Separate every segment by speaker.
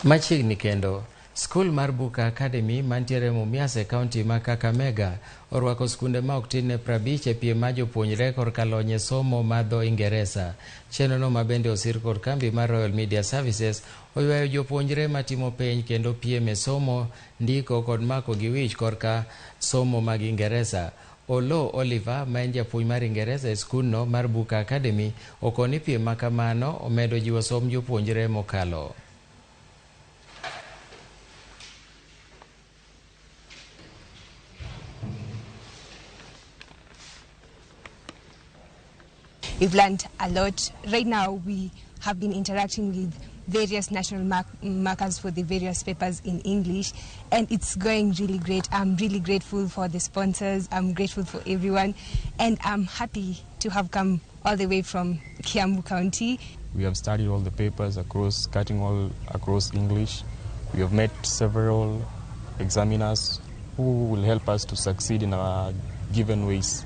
Speaker 1: Machiegni kendo, skul mar Buka Academy mantiere Mumias e kaunti ma Kakamega orwako skunde ma ok tin ne 50 e piem ma jopuonjre korka lony e somo ma dho Ingeresa. Chenrono ma bende osir kod kambi mar Royal Media Services oywayo jopuonjre matimo penj kendo piem e somo, ndiko kod mako gi wich korka somo mag Ingeresa. Olo Oliver, ma en japuonj mar Ingeresa e skundno mar Buka Academy, okoni piem ma kamano omedo jiwo som jopuonjre mokalo.
Speaker 2: We've learned a lot. Right now, we have been interacting with various national markers for the various papers in English, and it's going really great. I'm really grateful for the sponsors. I'm grateful for everyone, and I'm happy to have come all the way from Kiambu County.
Speaker 3: We have studied all the papers cutting all across English. We have met several examiners who will help us to succeed in our given ways,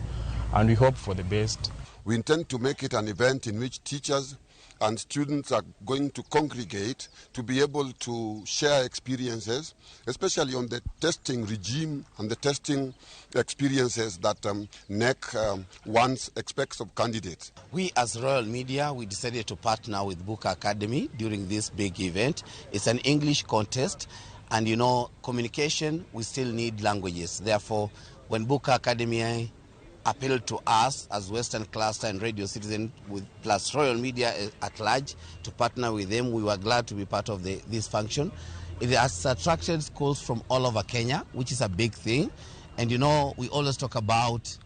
Speaker 3: and we hope for the best.
Speaker 4: We intend to make it an event in which teachers and students are going to congregate to be able to share experiences, especially on the testing regime and the testing experiences that NEC once expects of candidates.
Speaker 5: We as Royal Media, we decided to partner with Buka Academy during this big event. It's an English contest, and you know, communication, we still need languages. Therefore, when Buka Academy appealed to us as Western Cluster and Radio Citizen with plus Royal Media at large to partner with them, we were glad to be part of this function. It has attracted schools from all over Kenya, which is a big thing. And you know, we always talk about